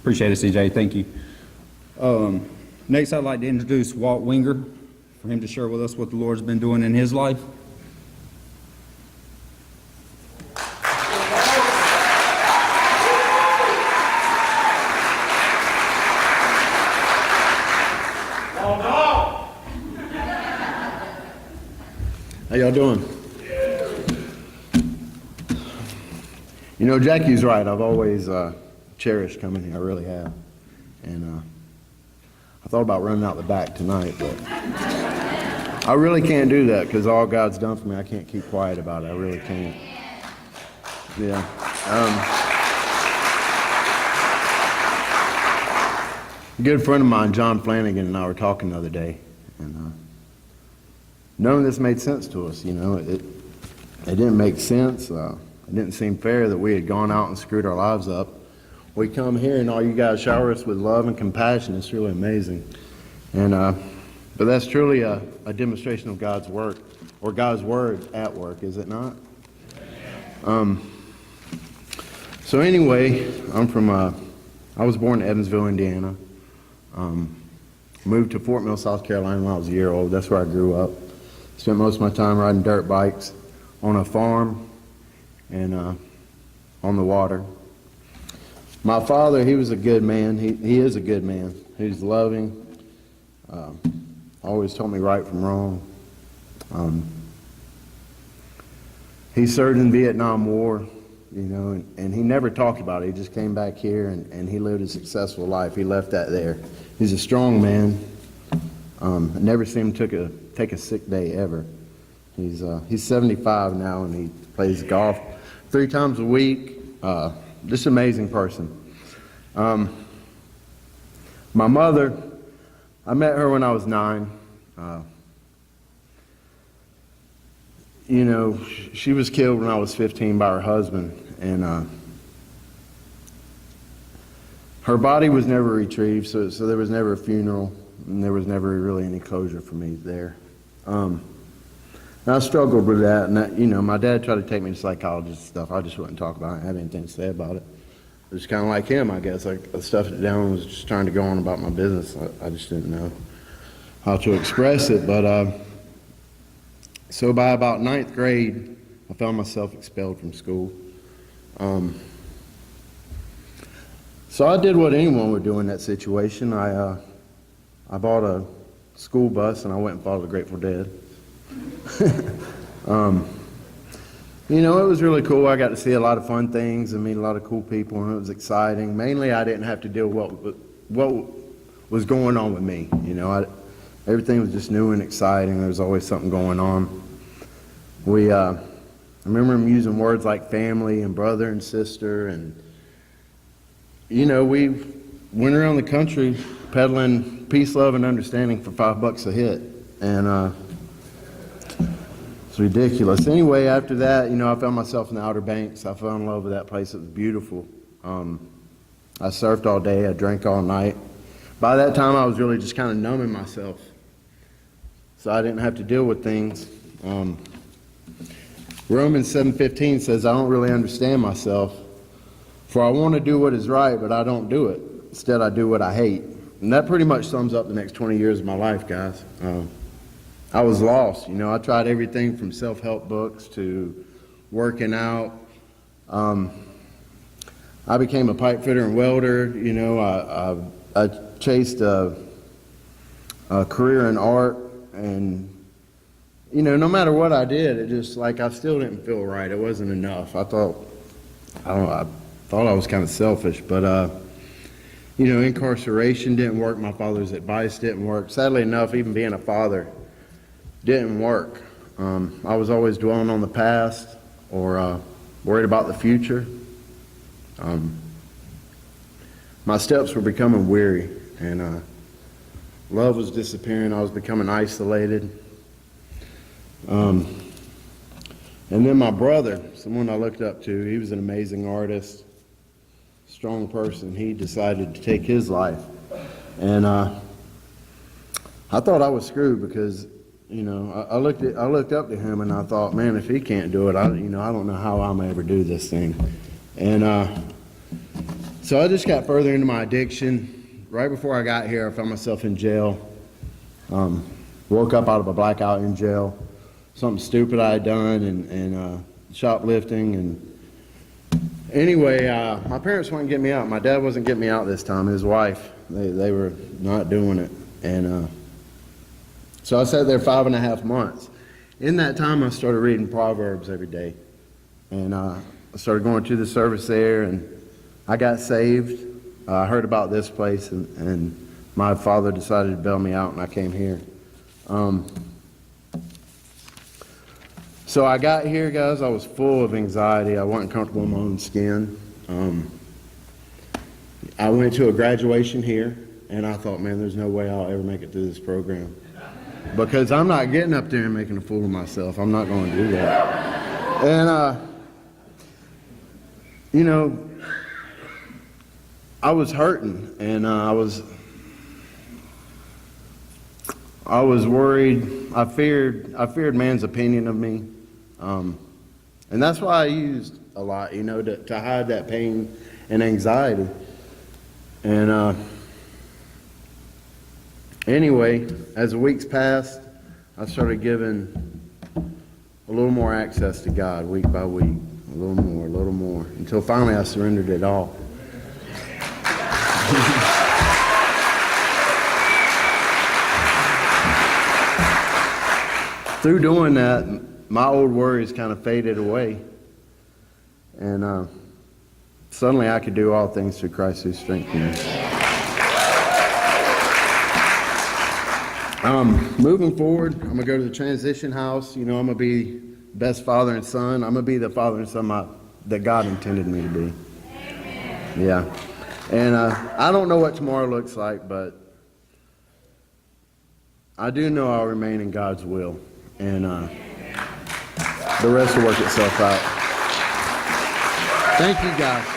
Appreciate it, CJ. Thank you. Next, I'd like to introduce Walt Winiger for him to share with us what the Lord's been doing in his life. How y'all doing? You know, Jackie's right. I've always cherished coming here. I really have. And I thought about running out the back tonight, but I really can't do that because all God's done for me, I can't keep quiet about it. I really can't. Yeah. A good friend of mine, John Flanagan, and I were talking the other day, and none of this made sense to us. You know, it didn't make sense. It didn't seem fair that we had gone out and screwed our lives up. We come here and all you guys shower us with love and compassion. It's really amazing. And but that's truly a demonstration of God's work, or God's word at work, is it not? So anyway, I'm from I was born in Evansville, Indiana. Moved to Fort Mill, South Carolina when I was a year old. That's where I grew up. Spent most of my time riding dirt bikes on a farm and on the water. My father, he was a good man. He is a good man. He's loving. Always told me right from wrong. He served in the Vietnam War, you know, and he never talked about it. He just came back here and he lived a successful life. He left that there. He's a strong man. I never seen him take a sick day ever. He's 75 now and he plays golf 3 times a week. Just an amazing person. My mother, I met her when I was 9. You know, she was killed when I was 15 by her husband, and her body was never retrieved, so there was never a funeral, and there was never really any closure for me there. And I struggled with that, and that, you know, my dad tried to take me to psychologist and stuff. I just wouldn't talk about it. I didn't have anything to say about it. It was kind of like him, I guess. I stuffed it down and was just trying to go on about my business. I just didn't know how to express it. But so by about 9th grade, I found myself expelled from school. So I did what anyone would do in that situation. I bought a school bus and I went and followed the Grateful Dead. You know, it was really cool. I got to see a lot of fun things and meet a lot of cool people, and it was exciting. Mainly, I didn't have to deal with what was going on with me. You know, everything was just new and exciting. There was always something going on. I remember him using words like family and brother and sister, and you know, we went around the country peddling peace, love, and understanding for $5 a hit, and it's ridiculous. Anyway, after that, you know, I found myself in the Outer Banks. I fell in love with that place. It was beautiful. I surfed all day. I drank all night. By that time, I was really just kind of numbing myself, so I didn't have to deal with things. Romans 7:15 says, I don't really understand myself, for I want to do what is right, but I don't do it. Instead, I do what I hate. And that pretty much sums up the next 20 years of my life, guys. I was lost. You know, I tried everything from self-help books to working out. I became a pipe fitter and welder. You know, I chased a career in art, and you know, no matter what I did, it just like I still didn't feel right. It wasn't enough. I thought I was kind of selfish, but you know, incarceration didn't work. My father's advice didn't work. Sadly enough, even being a father didn't work. I was always dwelling on the past or worried about the future. My steps were becoming weary, and love was disappearing. I was becoming isolated. And then my brother, someone I looked up to, he was an amazing artist, strong person. He decided to take his life. And I thought I was screwed because, you know, I looked up to him and I thought, man, if he can't do it, I don't know how I'm ever do this thing. And So I just got further into my addiction. Right before I got here, I found myself in jail. Woke up out of a blackout in jail. Something stupid I had done, and shoplifting. And anyway, my parents wouldn't get me out. My dad wasn't getting me out this time. His wife, they were not doing it. And so I sat there 5.5 months. In that time, I started reading Proverbs every day. And I started going to the service there, and I got saved. I heard about this place, and my father decided to bail me out, and I came here. So I got here, guys. I was full of anxiety. I wasn't comfortable in my own skin. I went to a graduation here, and I thought, man, there's no way I'll ever make it through this program. Because I'm not getting up there and making a fool of myself. I'm not going to do that. And, you know, I was hurting, and I was worried. I feared man's opinion of me. And that's why I used a lot, you know, to hide that pain and anxiety. And anyway, as the weeks passed, I started giving a little more access to God week by week, a little more, until finally I surrendered it all. Through doing that, my old worries kind of faded away. And suddenly I could do all things through Christ who strengthened me. Moving forward, I'm going to go to the transition house. You know, I'm going to be best father and son. I'm going to be the father and son that God intended me to be. Amen. Yeah. And I don't know what tomorrow looks like, but I do know I'll remain in God's will. And the rest will work itself out. Thank you, guys.